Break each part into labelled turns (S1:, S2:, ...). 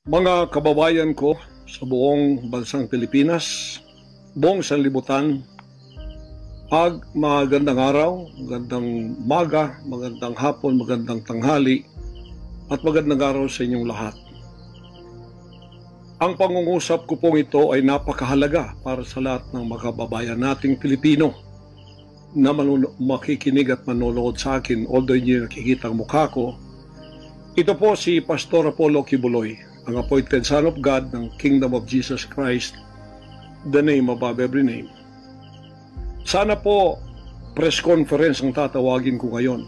S1: Mga kababayan ko sa buong bansang Pilipinas, buong sanlibutan, magandang araw, magandang umaga, magandang hapon, magandang tanghali, at magandang araw sa inyong lahat. Ang pangungusap ko pong ito ay napakahalaga para sa lahat ng mga kababayan nating Pilipino na makikinig at manonood sa akin, although hindi nakikita ang mukha ko. Ito po si Pastor Apollo Kibuloy, ang appointed Son of God ng Kingdom of Jesus Christ, the name above every name. Sana po press conference ang tatawagin ko ngayon.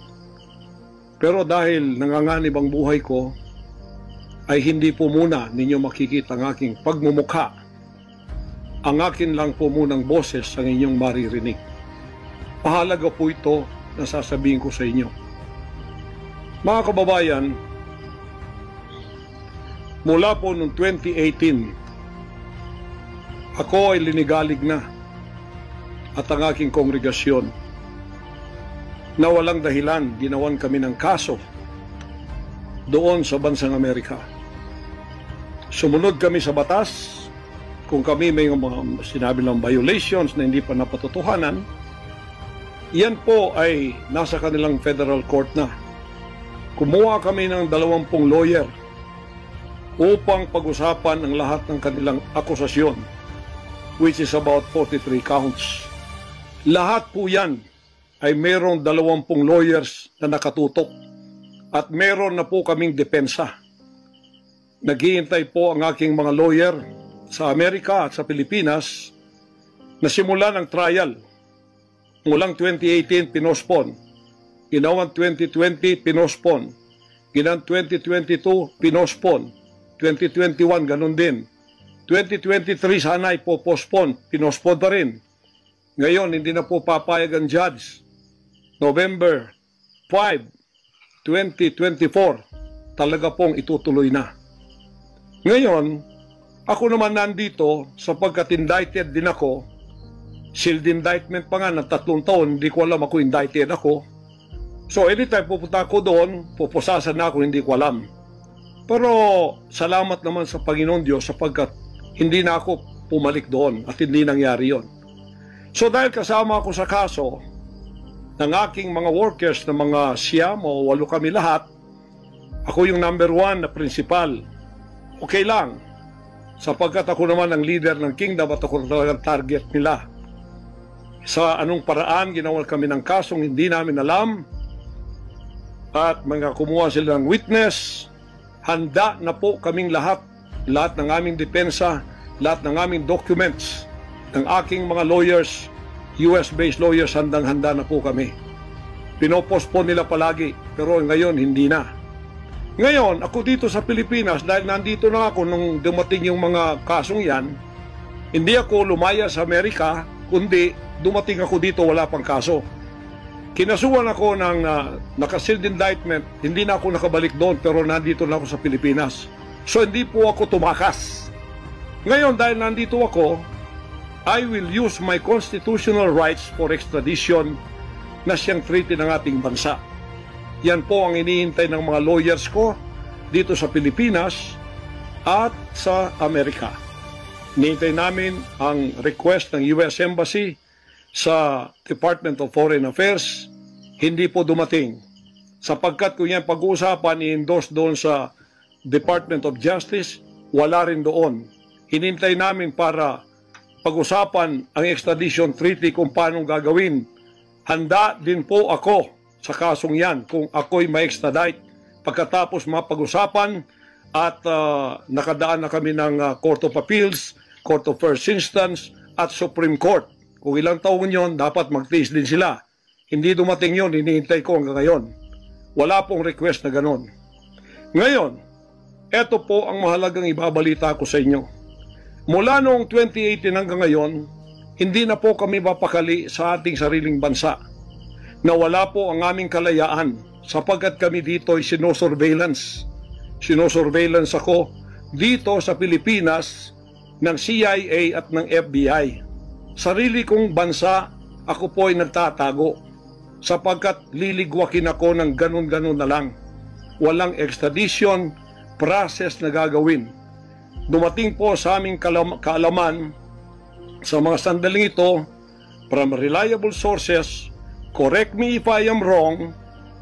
S1: Pero dahil nanganganib ang buhay ko, ay hindi po muna ninyo makikita ang aking pagmumukha. Ang akin lang po munang boses ang inyong maririnig. Mahalaga po ito na sasabihin ko sa inyo. Mga kababayan, mula po noong 2018, ako ay linigalig na at ang aking kongregasyon na walang dahilan ginawan kami ng kaso doon sa bansang Amerika. Sumunod kami sa batas. Kung kami may mga sinabi ng violations na hindi pa napatotohanan, yan po ay nasa kanilang federal court na. Kumuha kami ng 20 lawyer upang pag-usapan ang lahat ng kanilang akusasyon, which is about 43 counts. Lahat po yan ay mayroong 20 lawyers na nakatutok at meron na po kaming depensa. Naghihintay po ang aking mga lawyer sa Amerika at sa Pilipinas na simulan ang trial. Mulang 2018, pinospon. Ginawang 2020, pinospon. Ginawang 2022, pinospon. 2021, ganun din. 2023, sana ay po-postpone. Pinospon pa rin. Ngayon, hindi na po papayag ang judge. November 5, 2024, talaga pong itutuloy na. Ngayon, ako naman nandito sapagkat indicted din ako. Sealed indictment pa nga ng 3 taon, hindi ko alam ako indicted ako. So anytime pupunta ako doon, pupusasan na ako, hindi ko alam. Pero salamat naman sa Panginoon Diyos sapagkat hindi na ako pumalik doon at hindi nangyari yon. So dahil kasama ako sa kaso ng aking mga workers na mga 9 o 8 kami lahat, ako yung number 1 na principal. Okay lang, sapagkat ako naman ang leader ng kingdom at ako talagang target nila. Sa anong paraan ginawa kami ng kasong hindi namin alam at mga kumuha sila ng witness. Handa na po kaming lahat ng aming depensa, lahat ng aming documents ng aking mga lawyers, US-based lawyers, handang-handa na po kami. Pinopospone nila palagi, pero ngayon hindi na. Ngayon, ako dito sa Pilipinas, dahil nandito na ako nung dumating yung mga kasong yan, hindi ako lumaya sa Amerika, kundi dumating ako dito wala pang kaso. Kinasuhan ako ng naka-sealed indictment, hindi na ako nakabalik doon pero nandito na ako sa Pilipinas. So hindi po ako tumakas. Ngayon dahil nandito ako, I will use my constitutional rights for extradition na siyang treaty ng ating bansa. Yan po ang inihintay ng mga lawyers ko dito sa Pilipinas at sa Amerika. Hinihintay namin ang request ng US Embassy sa Department of Foreign Affairs. Hindi po dumating. Sapagkat kung yan pag-uusapan, i-endorse doon sa Department of Justice, wala rin doon. Hinintay namin para pag-usapan ang extradition treaty kung paano gagawin. Handa din po ako sa kasong yan kung ako'y ma-extradite. Pagkatapos mapag-usapan at nakadaan na kami ng Court of Appeals, Court of First Instance at Supreme Court. Kung ilang taon yon, dapat mag-tiis din sila. Hindi dumating yon, hinihintay ko hanggang ngayon. Wala pong request na ganon. Ngayon, eto po ang mahalagang ibabalita ko sa inyo. Mula noong 2018 hanggang ngayon, hindi na po kami mapakali sa ating sariling bansa. Nawala po ang aming kalayaan sapagkat kami dito ay sinosurveillance. Sinosurveillance ako dito sa Pilipinas ng CIA at ng FBI. Sarili kong bansa, ako po ay nagtatago sapagkat liligwakin ako ng ganun-ganun na lang. Walang extradition process na gagawin. dumating po sa aming kaalaman sa mga sandaling ito from reliable sources. Correct me if I am wrong,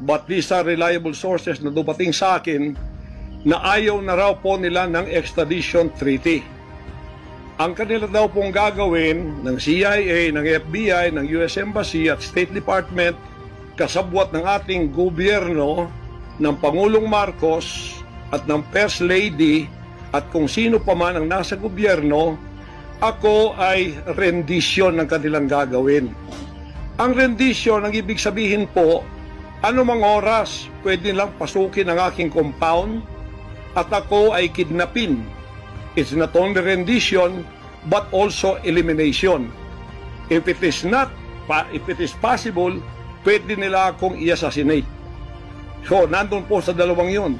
S1: but these are reliable sources na dumating sa akin na ayaw na raw po nila ng extradition treaty. Ang kanila daw pong gagawin ng CIA, ng FBI, ng US Embassy at State Department, kasabwat ng ating gobyerno, ng Pangulong Marcos at ng First Lady at kung sino pa man ang nasa gobyerno, ako ay rendition ng kanilang gagawin. Ang rendition, ang ibig sabihin po, anumang oras pwede lang pasukin ang aking compound at ako ay kidnapin. It's not only rendition, but also elimination. If it is possible, pwede nila akong i-assassinate. So, nandun po sa dalawang yun.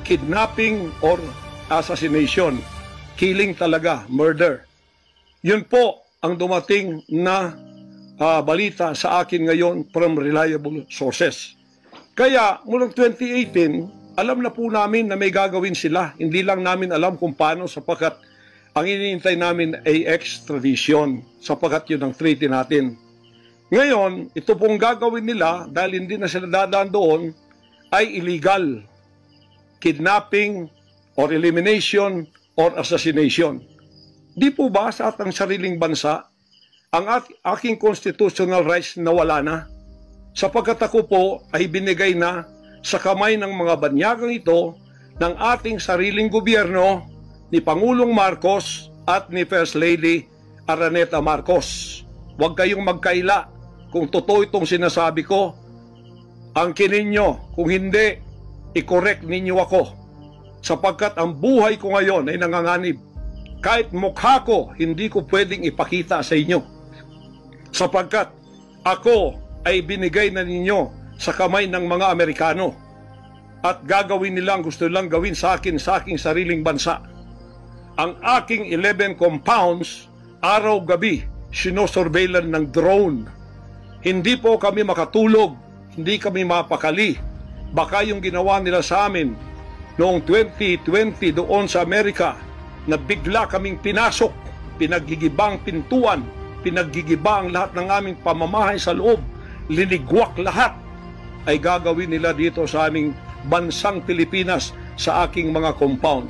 S1: Kidnapping or assassination. Killing talaga, murder. Yun po ang dumating na balita sa akin ngayon from reliable sources. Kaya, mulang 2018, alam na po namin na may gagawin sila. Hindi lang namin alam kung paano sapagkat ang iniintay namin ay extradition sapagkat yun ang treaty natin. Ngayon, ito pong gagawin nila dahil hindi na sila dadaan doon ay illegal. Kidnapping or elimination or assassination. Di po ba sa atang sariling bansa ang aking constitutional rights na wala na? Sapagkat ako po ay binigay na sa kamay ng mga banyagang ito ng ating sariling gobyerno ni Pangulong Marcos at ni First Lady Araneta Marcos. Huwag kayong magkaila kung totoo itong sinasabi ko. Angkinin nyo, kung hindi, i-correct ninyo ako. Sapagkat ang buhay ko ngayon ay nanganganib. Kahit mukha ko, hindi ko pwedeng ipakita sa inyo. Sapagkat ako ay binigay na ninyo sa kamay ng mga Amerikano at gagawin nilang gusto nilang gawin sa akin sa aking sariling bansa. Ang aking 11 compounds, araw-gabi, sinosurveillan ng drone. Hindi po kami makatulog, hindi kami mapakali. Baka yung ginawa nila sa amin noong 2020 doon sa Amerika na bigla kaming pinasok, pinaggigibang pintuan, pinaggigibang lahat ng aming pamamahay sa loob, linigwak lahat, ay gagawin nila dito sa aming bansang Pilipinas sa aking mga compound.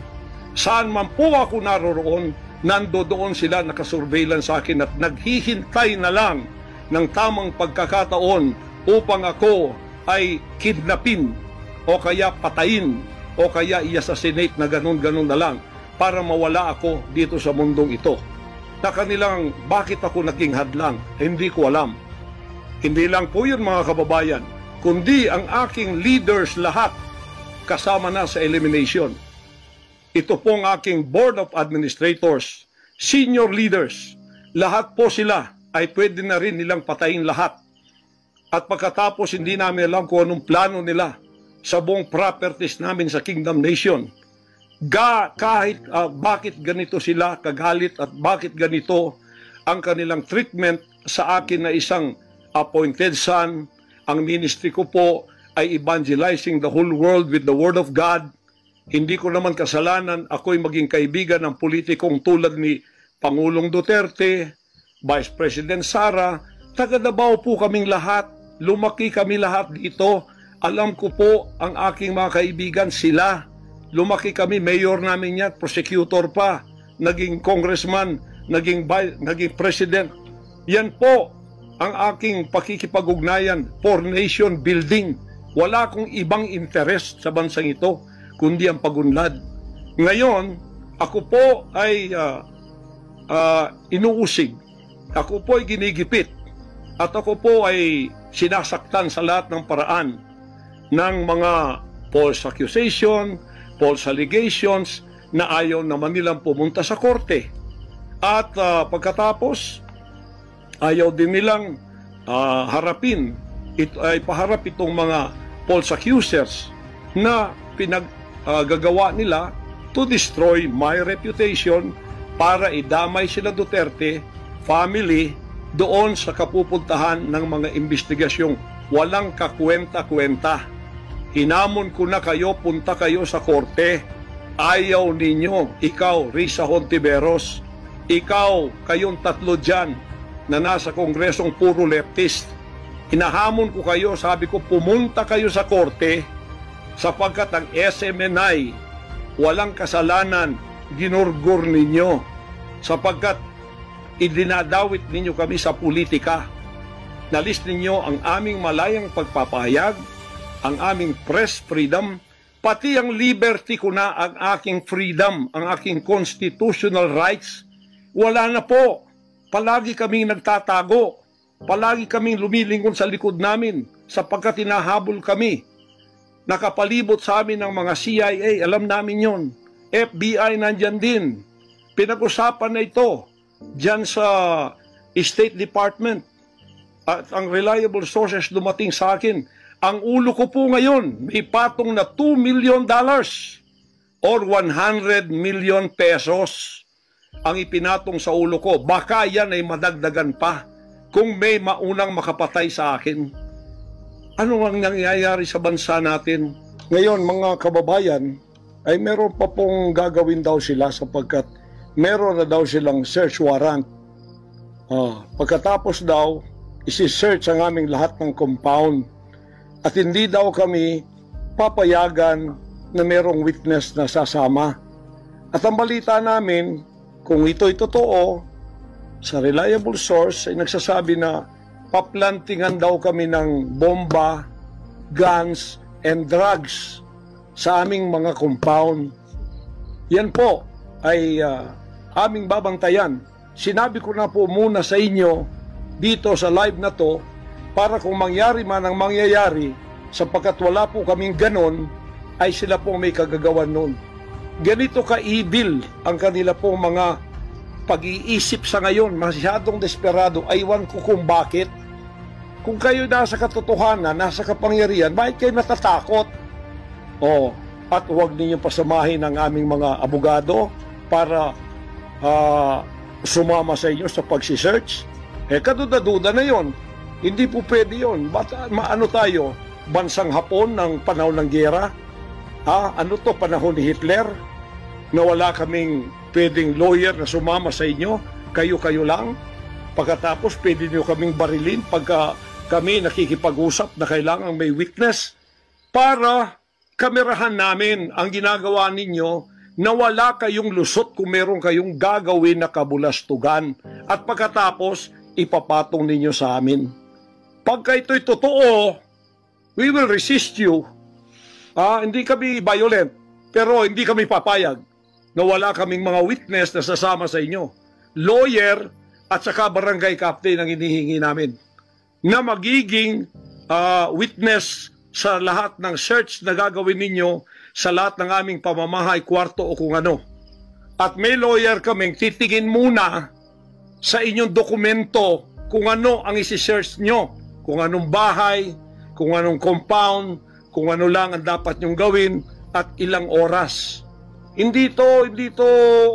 S1: Saan man po ako naroroon, nandoon sila nakasurveillance sa akin at naghihintay na lang ng tamang pagkakataon upang ako ay kidnapin o kaya patayin o kaya i-assassinate na ganun-ganun na lang para mawala ako dito sa mundong ito. Na kanilang bakit ako naging hadlang, hindi ko alam. Hindi lang po yun mga kababayan, kundi ang aking leaders lahat kasama na sa elimination. Ito pong aking Board of Administrators, senior leaders, lahat po sila ay pwede na rin nilang patayin lahat. At pagkatapos hindi namin alam kung anong plano nila sa buong properties namin sa Kingdom Nation. Kahit bakit ganito sila kagalit at bakit ganito ang kanilang treatment sa akin na isang appointed son. Ang ministry ko po ay evangelizing the whole world with the Word of God. Hindi ko naman kasalanan ako'y maging kaibigan ng politikong tulad ni Pangulong Duterte, Vice President Sara. Taga Davao po kaming lahat. Lumaki kami lahat dito. Alam ko po ang aking mga kaibigan sila. Lumaki kami, mayor namin yan, prosecutor pa, naging congressman, naging president. Yan po ang aking pakikipag-ugnayan for nation building. Wala akong ibang interest sa bansang ito, kundi ang pagunlad. Ngayon, ako po ay inuusig. Ako po ay ginigipit. At ako po ay sinasaktan sa lahat ng paraan ng mga false accusation, false allegations na ayaw naman nilang pumunta sa korte. At pagkatapos, ayaw din nilang harapin, paharap itong mga false accusers na pinaggagawa nila to destroy my reputation para idamay sila Duterte family doon sa kapupuntahan ng mga investigasyong walang kakwenta-kwenta. Hinamon ko na kayo, punta kayo sa korte Ayaw ninyo, ikaw, Risa Hontiveros, ikaw, kayong tatlo dyan na nasa kongresong puro leftist. Hinahamon ko kayo, sabi ko, pumunta kayo sa korte sapagkat ang SMNI walang kasalanan, ginurgur ninyo sapagkat idinadawit ninyo kami sa politika. Nalis ninyo ang aming malayang pagpapahayag, ang aming press freedom, pati ang liberty ko na, ang aking freedom, ang aking constitutional rights. Wala na po. Palagi kaming nagtatago. Palagi kaming lumilingon sa likod namin sapagkat hinahabol kami. Nakapalibot sa amin ng mga CIA, alam namin yon. FBI nandyan din. Pinag-usapan na ito dyan sa State Department. At ang reliable sources dumating sa akin. Ang ulo ko po ngayon, may patong na $2 million or 100 million pesos ang ipinatong sa ulo ko. Baka yan ay madagdagan pa kung may maunang makapatay sa akin. Ano ang nangyayari sa bansa natin? Ngayon, mga kababayan, ay meron pa pong gagawin daw sila sapagkat meron na daw silang search warrant. Pagkatapos daw, isi-search ang aming lahat ng compound at hindi daw kami papayagan na merong witness na sasama. At ang balita namin, kung ito'y totoo, sa reliable source ay nagsasabi na paplantingan daw kami ng bomba, guns, and drugs sa aming mga compound. Yan po ay aming babantayan. Sinabi ko na po muna sa inyo dito sa live na to para kung mangyari man ang mangyayari sapagkat wala po kaming ganon ay sila po may kagagawan nun. Ganito ka-evil ang kanila pong mga pag-iisip sa ngayon, masyadong desperado. Aywan ko kung bakit. Kung kayo nasa katotohanan, nasa kapangyarihan, bakit kayo natatakot? At huwag ninyong pasamahin ang aming mga abogado para sumama sa inyo sa pagsisearch. Kaduda-duda na yon. Hindi po pwede yon. Maano tayo? Bansang Hapon ng panahon ng giyera? Ano to, panahon ni Hitler? Na wala kaming pwedeng lawyer na sumama sa inyo? Kayo-kayo lang? Pagkatapos, pwede nyo kaming barilin pagka kami nakikipag-usap na kailangang may witness para kamerahan namin ang ginagawa ninyo na wala kayong lusot kung meron kayong gagawin na kabulastugan. At pagkatapos, ipapatong ninyo sa amin. Pagka ito'y totoo, we will resist you. Hindi kami violent, pero hindi kami papayag na wala kaming mga witness na sasama sa inyo. Lawyer at saka barangay captain ang hinihingi namin na magiging witness sa lahat ng search na gagawin ninyo sa lahat ng aming pamamahay, kwarto o kung ano. At may lawyer kaming titingin muna sa inyong dokumento kung ano ang isi-search nyo, kung anong bahay, kung anong compound, kung ano lang ang dapat nyong gawin at ilang oras. Hindi to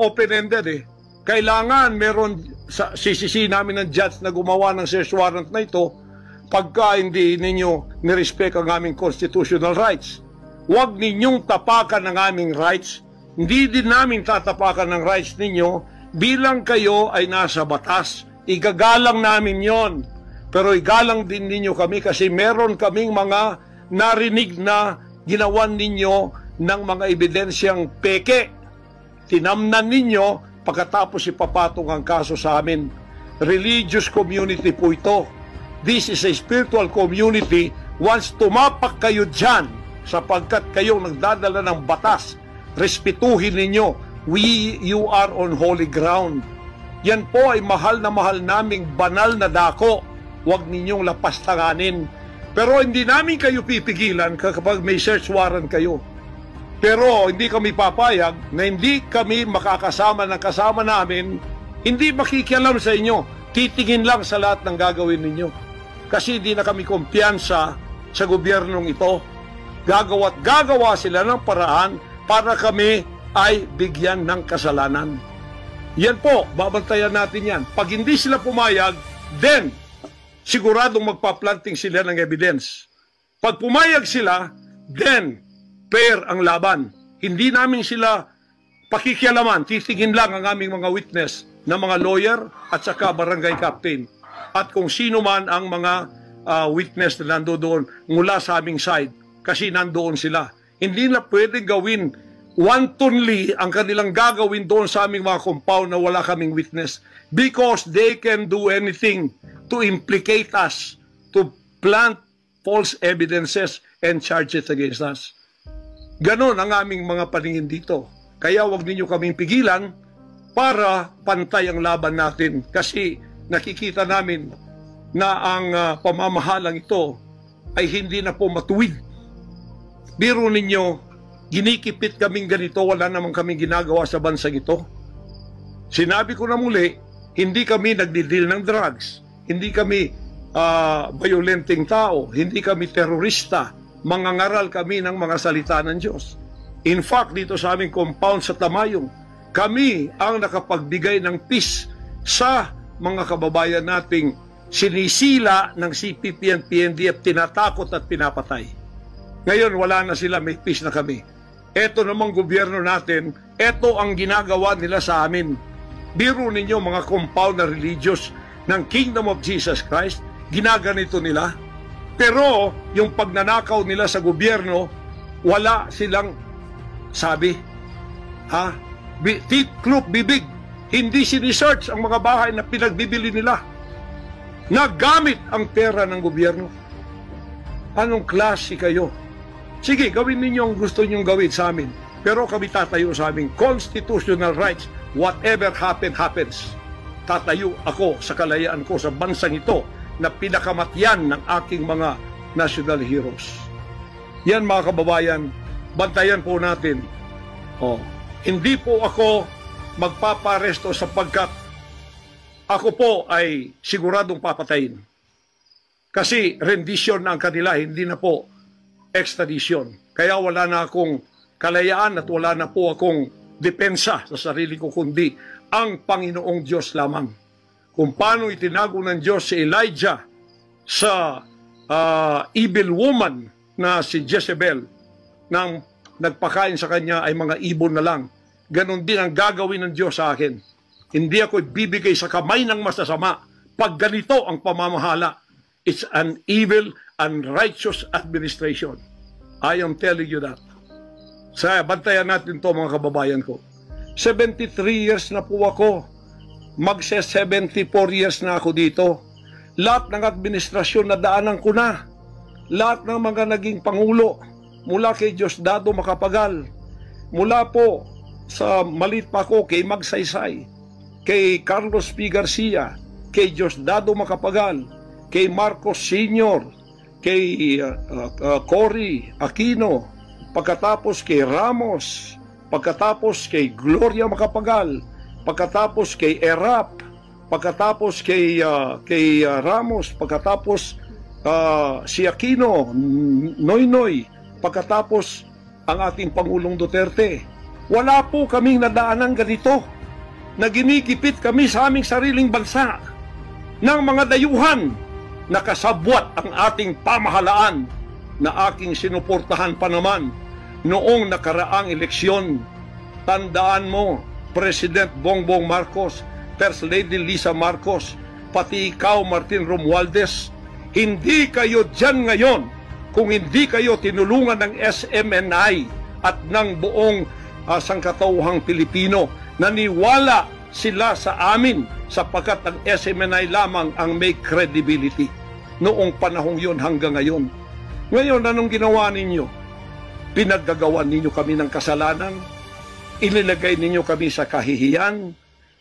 S1: open-ended eh. Kailangan meron, sisisi namin ng judge na gumawa ng search warrant na ito pagka hindi ninyo nirespect ang aming constitutional rights. Huwag ninyong tapakan ang aming rights. Hindi din namin tatapakan ng rights ninyo bilang kayo ay nasa batas. Igagalang namin yon. Pero igalang din ninyo kami kasi meron kaming mga narinig na ginawan ninyo ng mga ebidensyang peke. Tinamnan ninyo pagkatapos ipapatong ang kaso sa amin. Religious community po ito. This is a spiritual community. Once tumapak kayo dyan, sapagkat kayong nagdadala ng batas, respetuhin ninyo. You are on holy ground. Yan po ay mahal na mahal naming banal na dako. Huwag ninyong lapastanganin. Pero hindi namin kayo pipigilan kapag may search warrant kayo. Pero hindi kami papayag na hindi kami makakasama ng kasama namin, hindi makikialam sa inyo. Titingin lang sa lahat ng gagawin ninyo. Kasi hindi na kami kumpiyansa sa gobyernong ito. Gagawa sila ng paraan para kami ay bigyan ng kasalanan. Yan po, babantayan natin yan. Pag hindi sila pumayag, then siguradong magpa-planting sila ng evidence. Pag pumayag sila, then fair ang laban. Hindi namin sila pakikialaman, titingin lang ang aming mga witness na mga lawyer at saka barangay captain. At kung sino man ang mga witness na nandoon mula sa aming side, kasi nandoon sila. Hindi na pwedeng gawin wantonly ang kanilang gagawin doon sa aming mga compound na wala kaming witness, because they can do anything to implicate us, to plant false evidences and charges against us. Ganon ang aming mga paningin dito. Kaya wag ninyo kaming pigilan para pantay ang laban natin, kasi nakikita namin na ang pamamahalang ito ay hindi na po matuwid. Biro ninyo, ginikipit kaming ganito, wala naman kaming ginagawa sa bansang ito. Sinabi ko na muli, hindi kami nagdi-deal ng drugs, hindi kami violenting tao, hindi kami terorista, mangangaral kami ng mga salita ng Diyos. In fact, dito sa aming compound sa Tamayong, kami ang nakapagbigay ng peace sa mga kababayan nating sinisila ng CPP and PNDF, tinatakot at pinapatay. Ngayon, wala na sila, may peace na kami. Eto namang gobyerno natin, eto ang ginagawa nila sa amin. Biro ninyo mga compound na religious ng Kingdom of Jesus Christ, ginaganito nila. Pero yung pagnanakaw nila sa gobyerno, wala silang sabi. Tiklop bibig, hindi sinisearch ang mga bahay na pinagbibili nila. Nagamit ang pera ng gobyerno. Anong klase kayo? Sige, gawin ninyo ang gusto nyong gawin sa amin. Pero kami tatayo sa aming constitutional rights. Whatever happens. Tatayo ako sa kalayaan ko sa bansang ito na pinakamatyan ng aking mga national heroes. Yan mga kababayan, bantayan po natin. Hindi po ako magpaparesto sapagkat ako po ay siguradong papatayin. Kasi rendition na ang kanila, hindi na po extradition. Kaya wala na akong kalayaan at wala na po akong depensa sa sarili ko, kundi ang Panginoong Diyos lamang. Kung paano itinago ng Diyos si Elijah sa evil woman na si Jezebel, nang nagpakain sa kanya ay mga ibon na lang. Ganon din ang gagawin ng Diyos sa akin. Hindi ako ibibigay sa kamay ng masasama pag ganito ang pamamahala. It's an evil, unrighteous administration. I am telling you that. Bantayan natin to mga kababayan ko. 73 years na po ako. Magse-74 years na ako dito. Lahat ng administrasyon na daanan ko na. Lahat ng mga naging pangulo, mula kay Diosdado Macapagal, mula po sa malit pa ko kay Magsaysay, kay Carlos P. Garcia, kay Diosdado Macapagal, kay Marcos Sr., kay Cory Aquino, pagkatapos kay Ramos, pagkatapos kay Gloria Macapagal, pagkatapos kay Erap, pagkatapos kay Ramos, pagkatapos si Aquino, Noynoy, pagkatapos ang ating Pangulong Duterte. Wala po kaming nadaanan ganito na ginikipit kami sa aming sariling bansa ng mga dayuhan na kasabwat ang ating pamahalaan na aking sinuportahan pa naman noong nakaraang eleksyon. Tandaan mo, President Bongbong Marcos, First Lady Lisa Marcos, pati ikaw, Martin Romualdez, hindi kayo dyan ngayon kung hindi kayo tinulungan ng SMNI at ng buong sangkatauhang Pilipino. Naniwala sila sa amin sapagkat ang SMNI lamang ang may credibility noong panahong yun hanggang ngayon. Ngayon, anong ginawa ninyo? Pinaggagawan ninyo kami ng kasalanan, inilagay ninyo kami sa kahihiyan,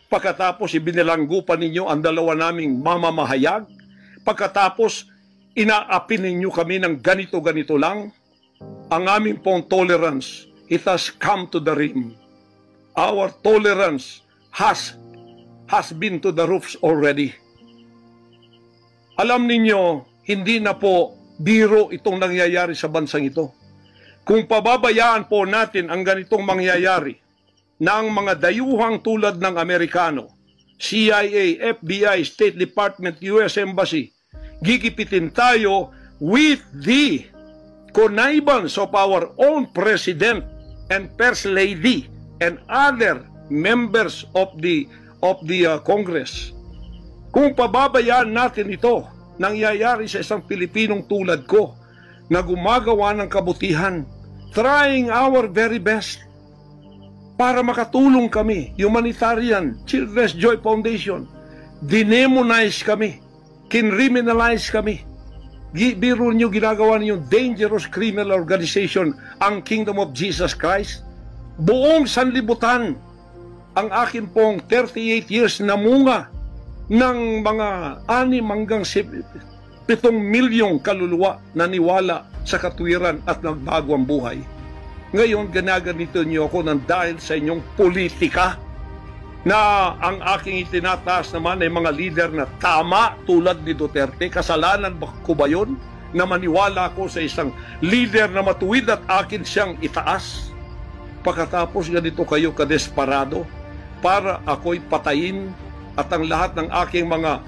S1: pagkatapos ibinilanggo pa ninyo ang dalawa naming mamamahayag, pagkatapos inaapi ninyo kami ng ganito-ganito lang. Ang aming pong tolerance, it has come to the rim. Our tolerance has been to the roofs already. Alam ninyo, hindi na po biro itong nangyayari sa bansang ito. Kung pababayaan po natin ang ganitong mangyayari ng mga dayuhang tulad ng Amerikano, CIA, FBI, State Department, US Embassy, gigipitin tayo with the connivance of our own President and First Lady and other members of the Congress. Kung pababayaan natin ito, nangyayari sa isang Pilipinong tulad ko na gumagawa ng kabutihan, trying our very best para makatulong kami, humanitarian, Children's Joy Foundation, dinemonize kami, kinriminalize kami. Biro niyo, ginagawa niyo dangerous criminal organization ang Kingdom of Jesus Christ. Buong sanlibutan, ang akin pong 38 years na munga ng mga 6 hanggang 7 milyong kaluluwa na niwala sa katwiran at nagbago ang buhay. Ngayon, ginaganito niyo ako ng dahil sa inyong politika na ang aking itinataas naman ay mga lider na tama tulad ni Duterte. Kasalanan ko ba yun na maniwala ako sa isang lider na matuwid at akin siyang itaas? Pagkatapos ganito kayo kadesperado para ako'y patayin at ang lahat ng aking mga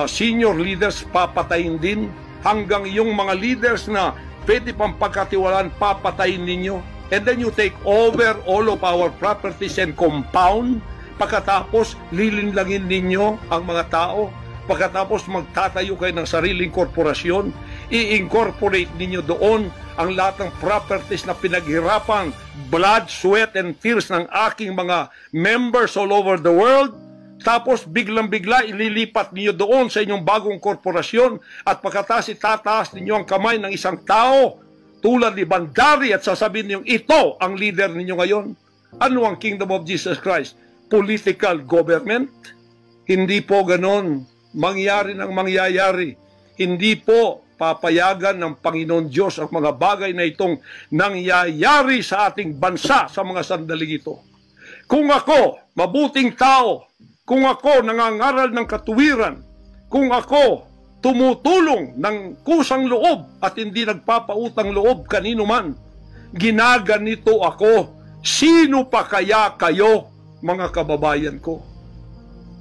S1: senior leaders papatayin din, hanggang yung mga leaders na pwede pang pagkatiwalaan papatayin ninyo, and then you take over all of our properties and compound. Pagkatapos lilinlangin ninyo ang mga tao, pagkatapos magtatayo kayo ng sariling korporasyon, i-incorporate ninyo doon ang lahat ng properties na pinaghirapang blood, sweat, and tears ng aking mga members all over the world. Tapos biglang-bigla ililipat niyo doon sa inyong bagong korporasyon at pagkatapos itataas ninyo ang kamay ng isang tao tulad ni Bandari at sasabihin niyo, ito ang leader ninyo ngayon. Ano ang Kingdom of Jesus Christ? Political government? Hindi po ganon. Mangyari ng mangyayari. Hindi po papayagan ng Panginoon Diyos ang mga bagay na itong nangyayari sa ating bansa sa mga sandaling ito. Kung ako, mabuting tao, kung ako nangangaral ng katuwiran, kung ako tumutulong ng kusang loob at hindi nagpapautang loob kanino man, ginaganito ako, sino pa kaya kayo, mga kababayan ko?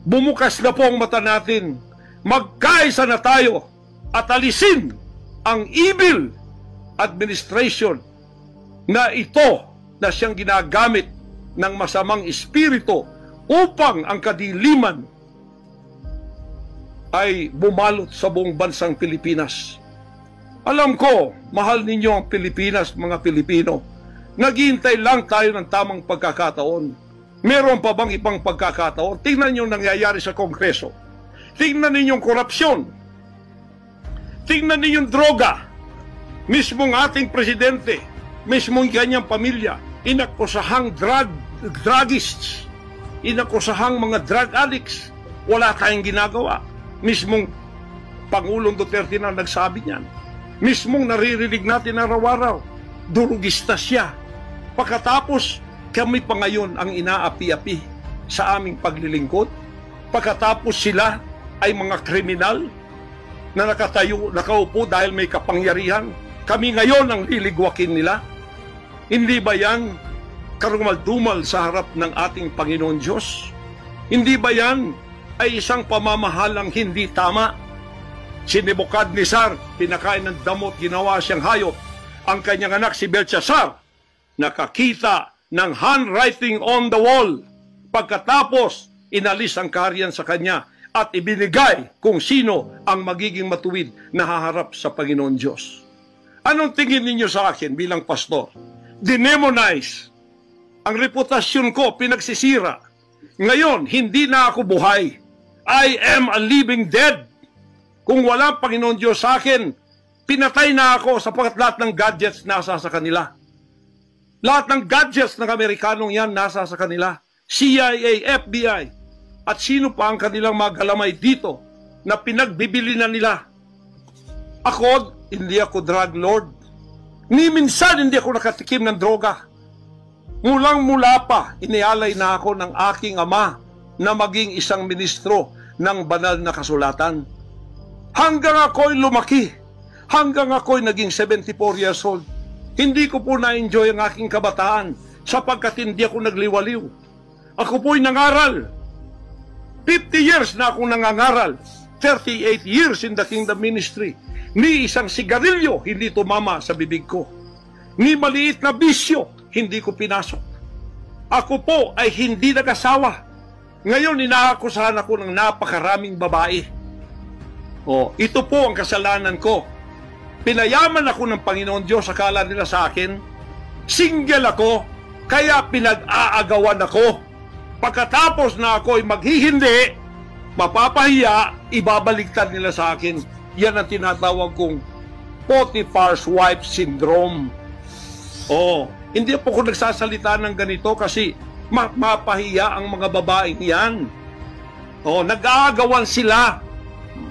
S1: Bumukas na po ang mata natin, magkaisa na tayo at alisin ang evil administration na ito na siyang ginagamit ng masamang espiritu upang ang kadiliman ay bumalot sa buong bansang Pilipinas. Alam ko, mahal ninyo ang Pilipinas, mga Pilipino. Naghihintay lang tayo ng tamang pagkakataon. Meron pa bang ibang pagkakataon? Tingnan niyo nangyayari sa Kongreso. Tingnan ninyong korupsyon. Tingnan ninyong droga. Mismong ating presidente, mismong kanyang pamilya, inakusahang druggists, inakusahang mga drug addicts. Wala tayong ginagawa. Mismong Pangulong Duterte na nagsabi niyan. Mismong naririnig natin araw-araw, durugista siya. Pagkatapos, kami pa ngayon ang inaapi-api sa aming paglilingkod. Pagkatapos sila ay mga kriminal na nakaupo dahil may kapangyarihan. Kami ngayon ang liligwakin nila. Hindi ba yan karumal-dumal sa harap ng ating Panginoon Diyos? Hindi ba yan ay isang pamamahalang hindi tama? Si Nebukadnezar, pinakain ng damot, ginawa siyang hayop. Ang kanyang anak si Belshazzar, nakakita ng handwriting on the wall. Pagkatapos, inalis ang kaharian sa kanya at ibinigay kung sino ang magiging matuwid na haharap sa Panginoon Diyos. Anong tingin ninyo sa akin bilang pastor? Dinemonize. Ang reputasyon ko pinagsisira. Ngayon, hindi na ako buhay. I am a living dead. Kung walang Panginoon Diyos sa akin, pinatay na ako sapagkat lahat ng gadgets nasa sa kanila. Lahat ng gadgets ng Amerikanong yan nasa sa kanila. CIA, FBI, at sino pa ang kanilang mga galamay dito na pinagbibili na nila. Ako, hindi ako drug lord. Ni minsan hindi ako nakatikim ng droga. Mulang-mula pa, inialay na ako ng aking ama na maging isang ministro ng banal na kasulatan. Hanggang ako'y lumaki, hanggang ako'y naging 74 years old, hindi ko po na-enjoy ang aking kabataan sapagkat hindi ako nagliwaliw. Ako po'y nangaral. 50 years na ako nangangaral. 38 years in the kingdom ministry. Ni isang sigarilyo hindi tumama sa bibig ko. Ni maliit na bisyo hindi ko pinasok. Ako po ay hindi nag-asawa. Ngayon, inaakusahan ako ng napakaraming babae. Ito po ang kasalanan ko. Pinayaman ako ng Panginoon Diyos, akala nila sa akin. Single ako, kaya pinag-aagawan ako. Pagkatapos na ako ay maghihindi, mapapahiya, ibabaliktad nila sa akin. Yan ang tinatawag kong Potiphar's wife syndrome. Hindi po ako nagsasalita ng ganito kasi mapahiya ang mga babaeng yan. Nag-aagawan sila.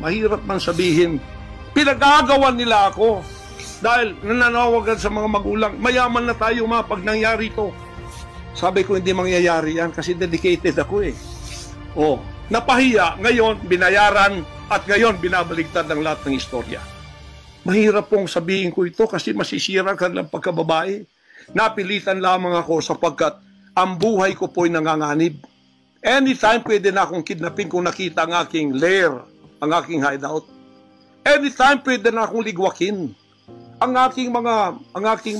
S1: Mahirap man sabihin. Pinag-aagawan nila ako dahil nananawagan sa mga magulang, mayaman na tayo pag nangyari ito. Sabi ko, hindi mangyayari yan kasi dedicated ako eh. Napahiya, ngayon binayaran at ngayon binabaligtad ng lahat ng istorya. Mahirap pong sabihin ko ito kasi masisira ka ng pagkababae. Napilitan lamang ako sapagkat ang buhay ko po'y nanganganib. Anytime pwede na akong kidnapin kung nakita ang aking lair, ang aking hideout. Anytime pwede na akong ligwakin. Ang aking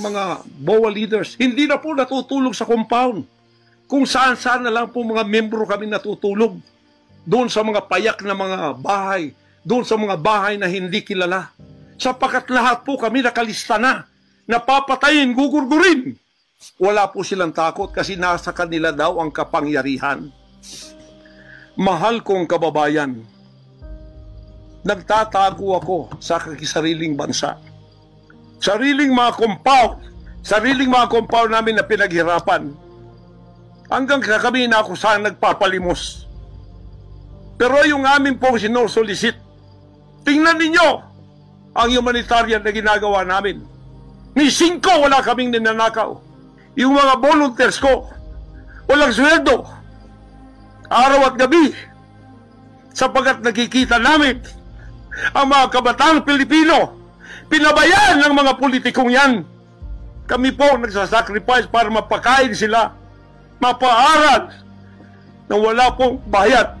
S1: mga BOA leaders, hindi na po natutulog sa compound. Kung saan-saan na lang po mga membro kami natutulog. Doon sa mga payak na mga bahay, doon sa mga bahay na hindi kilala. Sapagkat lahat po kami nakalista na. Napapatayin, gugurgurin. Wala po silang takot kasi nasa kanila daw ang kapangyarihan. Mahal kong kababayan, nagtatago ako sa kakisariling bansa. Sariling mga compound namin na pinaghirapan. Hanggang sa kami na ako saan nagpapalimos. Pero yung amin pong sinusulisit, tingnan ninyo ang humanitarian na ginagawa namin. Ni 5 wala kaming ninanakaw. Yung mga volunteers ko, walang sweldo. Araw at gabi. Sapagkat nakikita namin ang mga kabataang Pilipino, pinabayaan ng mga politikong yan. Kami po nagsasacrifice para mapakain sila, mapaaral na wala pong bayad.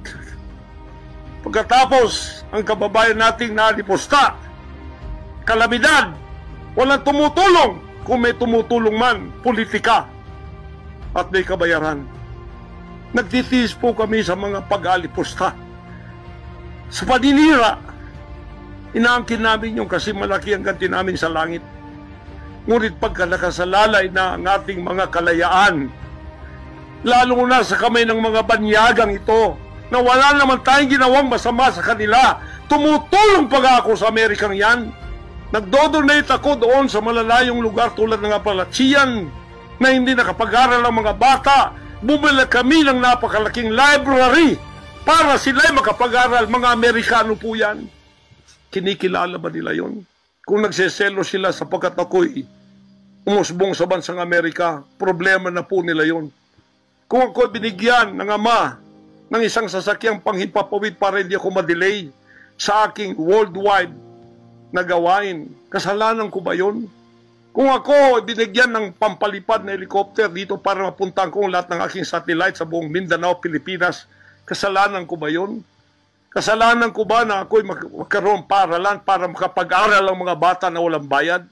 S1: Pagkatapos, ang kababayan nating nalipusta, kalamidad, walang tumutulong. Kung may tumutulong man, politika at may kabayaran. Nagtitiis po kami sa mga pag-alipusta. Sa paninira, inaangkin namin yung kasi malaki ang ganti namin sa langit. Ngunit pagka nakasalalay na ang ating mga kalayaan, lalo na sa kamay ng mga banyagang ito, na wala naman tayong ginawang masama sa kanila, tumutulong pa ako sa Amerikang yan. Nagdo-donate ako doon sa malalayong lugar tulad ng Apalachian na hindi nakapag-aral ang mga bata. Bumili kami ng napakalaking library para sila'y makapag-aral. Mga Amerikano po yan. Kinikilala ba nila yon? Kung nagseselo sila sapagkat ako'y umusbong sa bansang Amerika, problema na po nila yon. Kung ako'y binigyan ng ama ng isang sasakyang panghimpapawid para hindi ako madelay sa aking worldwide na gawain, kasalanan ko ba yun? Kung ako binigyan ng pampalipad na helicopter dito para mapuntahan ko lahat ng aking satellite sa buong Mindanao, Pilipinas, kasalanan ko ba yun? Kasalanan ko ba na ako'y magkaroon paralan para makapag-aral ang mga bata na walang bayad?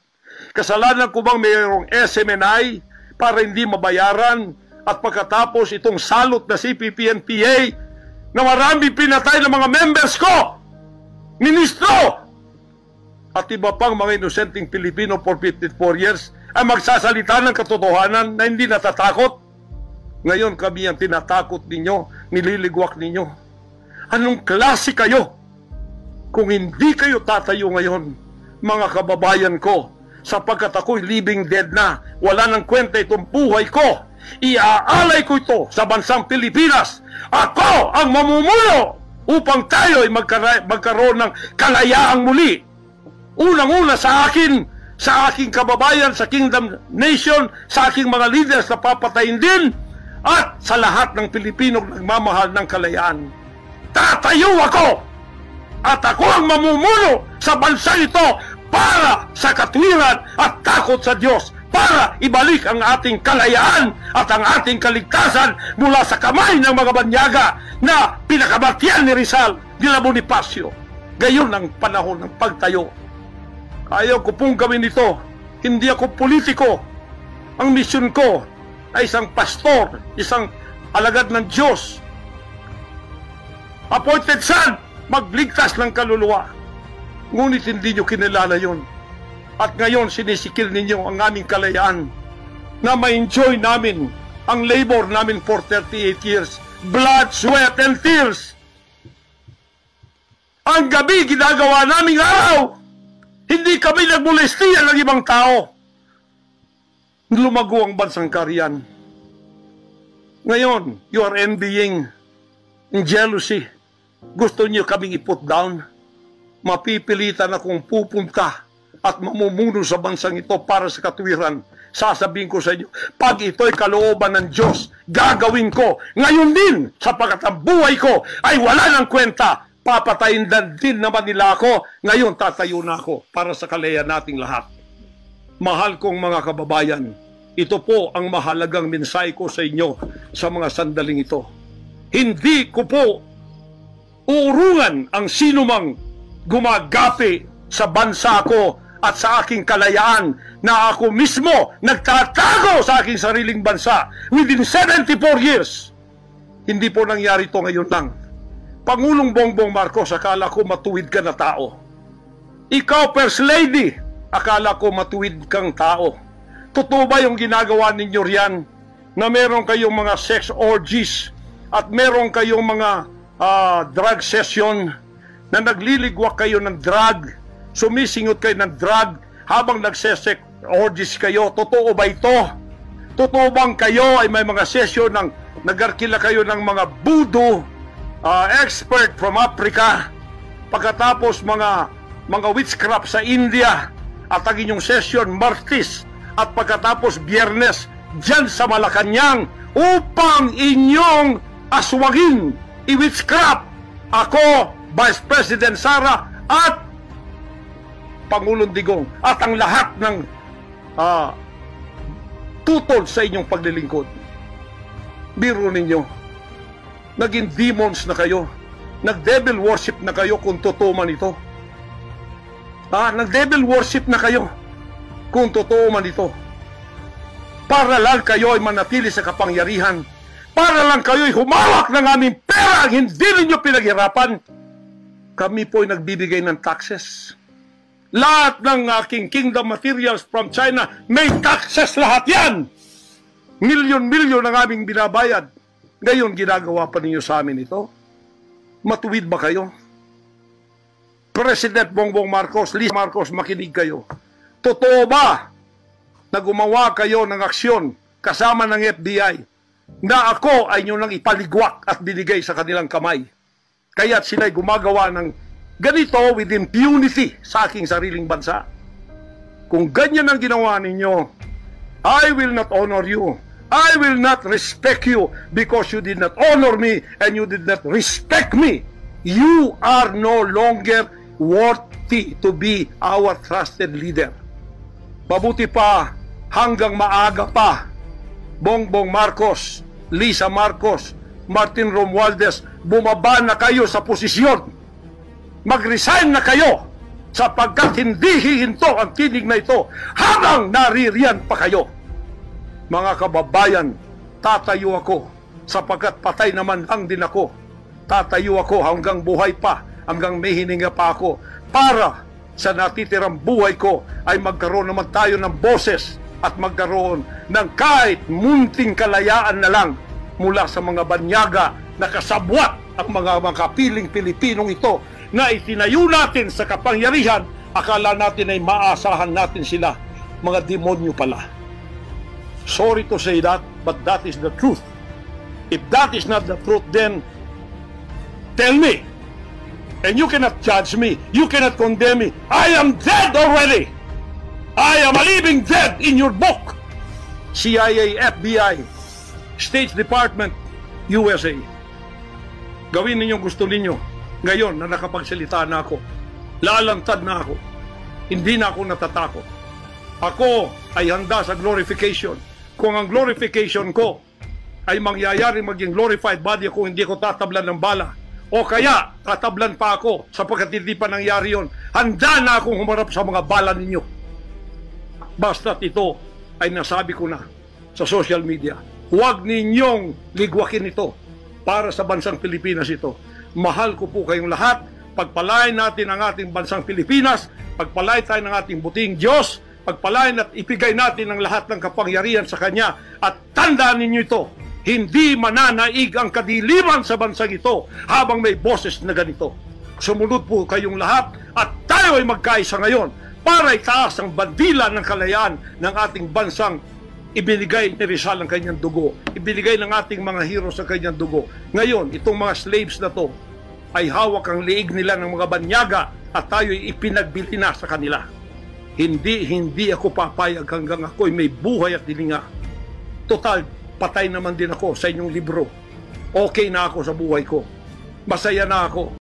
S1: Kasalanan ko bang mayroong SMNI para hindi mabayaran? At pagkatapos itong salot na CPP-NPA na marami pinatay ng mga members ko, ministro, at iba pang mga inosenteng Pilipino for 54 years ay magsasalita ng katotohanan na hindi natatakot. Ngayon kami ang tinatakot ninyo, nililigwak ninyo. Anong klase kayo? Kung hindi kayo tatayo ngayon, mga kababayan ko, sapagkat ako'y living dead na, wala nang kwenta itong buhay ko, iaalay ko ito sa bansang Pilipinas. Ako ang mamumuno upang tayo ay magkaroon ng kalayaang muli. Unang-una sa akin, sa aking kababayan, sa Kingdom Nation, sa aking mga leaders na papatayin din, at sa lahat ng Pilipino nagmamahal ng kalayaan. Tatayo ako! At ako ang mamumuno sa bansa ito para sa katwiran at takot sa Diyos, para ibalik ang ating kalayaan at ang ating kaligtasan mula sa kamay ng mga banyaga na pinakabartiyan ni Rizal de la Bonifacio. Gayon ang panahon ng pagtayo. Ayaw ko pong gawin ito. Hindi ako politiko. Ang misyon ko ay isang pastor, isang alagad ng Diyos. Appointed son, magligtas ng kaluluwa. Ngunit hindi nyo kinilala yun. At ngayon sinisikil ninyo ang aming kalayaan na ma-enjoy namin ang labor namin for 38 years. Blood, sweat, and tears. Ang gabi ginagawa naming araw. Hindi kami nagmolestiya ng ibang tao. Lumago ang bansang Kariyan. Ngayon, you are envying in jealousy. Gusto niyo kaming i-put down. Mapipilitan akong pupunta at mamumuno sa bansang ito para sa katuwiran. Sasabihin ko sa inyo, pag ito'y kalooban ng Diyos, gagawin ko. Ngayon din, sapagkat ang buhay ko ay wala ng kwenta. Papatayin din naman nila ako. Ngayon, tatayo na ako para sa kalayan nating lahat. Mahal kong mga kababayan, ito po ang mahalagang mensahe ko sa inyo sa mga sandaling ito. Hindi ko po uurungan ang sinumang gumagapi sa bansa ko at sa aking kalayaan na ako mismo nagtatago sa aking sariling bansa within 74 years. Hindi po nangyari ito ngayon lang. Pangulong Bongbong Marcos, akala ko matuwid ka na tao. Ikaw, First Lady, akala ko matuwid kang tao. Totoo ba yung ginagawa ninyo riyan na meron kayong mga sex orgies at meron kayong mga drug session na nagliligwak kayo ng drug, sumisingot kayo ng drug habang nagsesex orgies kayo? Totoo ba ito? Totoo bang kayo ay may mga session ng nagarkila kayo ng mga voodoo expert from Africa, pagkatapos mga witchcraft sa India, at ang inyong session Martes, at pagkatapos Biyernes dyan sa Malacanang upang inyong aswagin, i-witchcraft ako, Vice President Sara at Pangulong Digong at ang lahat ng tutol sa inyong paglilingkod. Biro ninyo, naging demons na kayo, nag-devil worship na kayo kung totoo man ito. Nag-devil worship na kayo kung totoo man ito. Para lang kayo ay manatili sa kapangyarihan. Para lang kayo ay humawak ng aming pera, hindi ninyo pinaghirapan. Kami po ay nagbibigay ng taxes. Lahat ng aking kingdom materials from China, may taxes lahat yan. Milyon-milyon ang aming binabayad. Ngayon, ginagawa pa ninyo sa amin ito? Matuwid ba kayo? President Bongbong Marcos, Lisa Marcos, makinig kayo. Totoo ba na gumawa kayo ng aksyon kasama ng FBI na ako ay nyo nang ipaligwak at binigay sa kanilang kamay? Kaya't sila'y gumagawa ng ganito with impunity sa aking sariling bansa. Kung ganyan ang ginawa ninyo, I will not honor you. I will not respect you because you did not honor me and you did not respect me. You are no longer worthy to be our trusted leader. Mabuti pa, hanggang maaga pa, Bongbong Marcos, Lisa Marcos, Martin Romualdez, bumaba na kayo sa posisyon. Mag-resign na kayo sapagkat hindi hihinto ang tinig na ito habang naririyan pa kayo. Mga kababayan, tatayo ako sapagkat patay naman lang din ako. Tatayo ako hanggang buhay pa, hanggang may hininga pa ako para sa natitirang buhay ko ay magkaroon naman tayo ng boses at magkaroon ng kahit munting kalayaan na lang mula sa mga banyaga na kasabwat ang mga kapiling Pilipinong ito na itinayo natin sa kapangyarihan. Akala natin ay maasahan natin sila. Mga demonyo pala. Sorry to say that, but that is the truth. If that is not the truth, then tell me. And you cannot judge me. You cannot condemn me. I am dead already. I am a living dead in your book. CIA, FBI, State Department, USA. Gawin ninyong gusto ninyo. Ngayon na nakapagsalita na ako, lalantad na ako. Hindi na ako natatakot. Ako ay handa sa glorification. Kung ang glorification ko ay mangyayari maging glorified body ako, hindi ko tatablan ng bala. O kaya, tatablan pa ako sapagkat hindi pa nangyari yun. Handa na akong humarap sa mga bala ninyo. Basta't ito ay nasabi ko na. sa social media. Huwag ninyong ligwakin ito para sa bansang Pilipinas ito. Mahal ko po kayong lahat. Pagpalain natin ang ating bansang Pilipinas, pagpalain tayo ng ating buting Diyos, pagpalain at ipigay natin ang lahat ng kapangyarihan sa Kanya. At tandaan ninyo ito, hindi mananaig ang kadiliman sa bansang ito habang may boses na ganito. Sumunod po kayong lahat at tayo ay magkaisa ngayon para itaas ang bandila ng kalayaan ng ating bansang ibinigay ni Rizal ang kanyang dugo. Ibinigay ng ating mga heroes ang kanyang dugo. Ngayon, itong mga slaves na to ay hawak ang liig nila ng mga banyaga at tayo'y ipinagbili na sa kanila. Hindi ako papayag hanggang ako'y may buhay at dilinga. Total, patay naman din ako sa inyong libro. Okay na ako sa buhay ko. Masaya na ako.